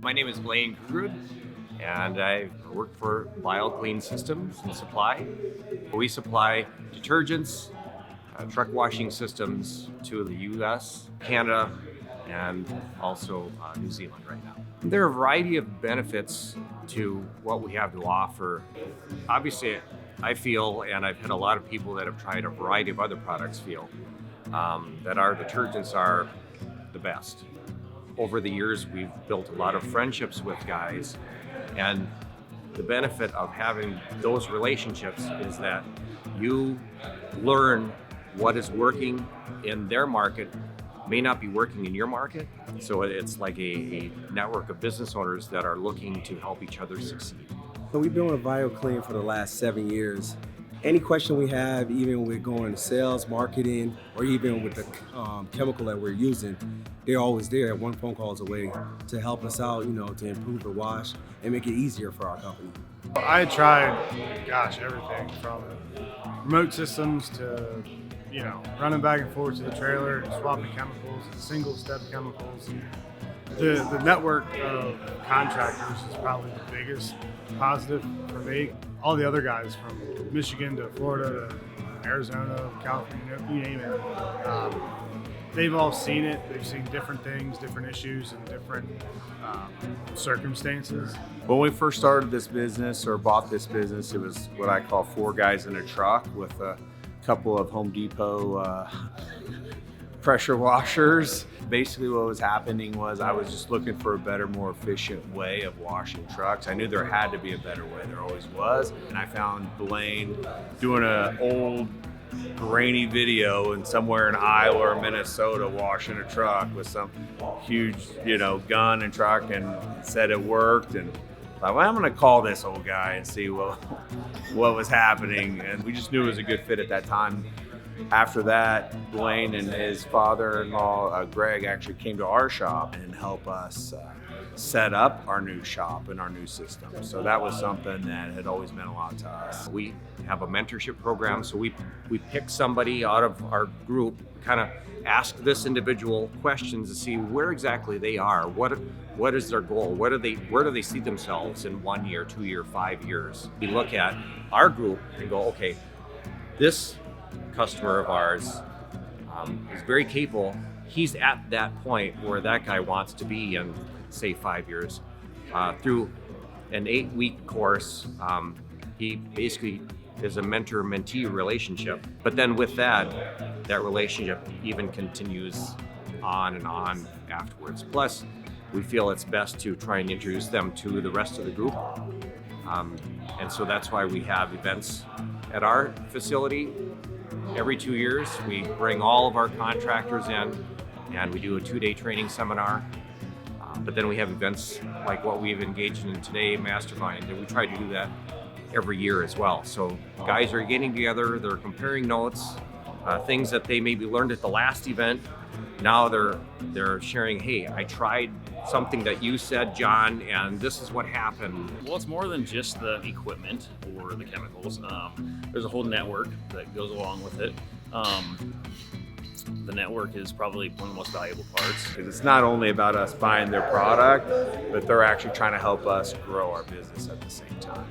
My name is Blaine Grud, and I work for BioClean Systems and Supply. We supply detergents, truck washing systems to the US, Canada, and also New Zealand right now. There are a variety of benefits to what we have to offer. Obviously, I feel, and I've had a lot of people that have tried a variety of other products feel, that our detergents are the best. Over the years, we've built a lot of friendships with guys, and the benefit of having those relationships is that you learn what is working in their market may not be working in your market. So it's like a network of business owners that are looking to help each other succeed. So we've been with BioClean for the last 7 years. Any question we have, even with going to sales, marketing, or even with the chemical that we're using, they're always there at one phone calls away to help us out, to improve the wash and make it easier for our company. I tried, everything from remote systems to, running back and forth to the trailer, swapping chemicals, single-step chemicals. The network of contractors is probably the biggest positive for me. All the other guys from Michigan to Florida to Arizona, California, you name it, they've all seen it. They've seen different things, different issues, and different circumstances. When we first started this business or bought this business, it was what I call 4 guys in a truck with a couple of Home Depot pressure washers. Basically what was happening was I was just looking for a better, more efficient way of washing trucks. I knew there had to be a better way, there always was. And I found Blaine doing an old grainy video and somewhere in Iowa or Minnesota washing a truck with some huge, gun and truck, and said it worked. And I thought, well, I'm gonna call this old guy and see what was happening. And we just knew it was a good fit at that time. After that, Blaine and his father-in-law, Greg, actually came to our shop and helped us set up our new shop and our new system. So that was something that had always meant a lot to us. We have a mentorship program, so we pick somebody out of our group, kind of ask this individual questions to see where exactly they are. What is their goal? Where do they see themselves in 1 year, 2 year, 5 years? We look at our group and go, okay, this customer of ours is very capable. He's at that point where that guy wants to be in, say, 5 years. Through an 8-week course, he basically is a mentor-mentee relationship. But then with that relationship even continues on and on afterwards. Plus, we feel it's best to try and introduce them to the rest of the group. And so that's why we have events at our facility. Every 2 years, we bring all of our contractors in and we do a 2-day training seminar. But then we have events like what we've engaged in today, Mastermind, and we try to do that every year as well. So guys are getting together, they're comparing notes, things that they maybe learned at the last event. Now they're sharing, hey, I tried something that you said, John, and this is what happened. Well, it's more than just the equipment or the chemicals. There's a whole network that goes along with it. The network is probably one of the most valuable parts. It's not only about us buying their product, but they're actually trying to help us grow our business at the same time.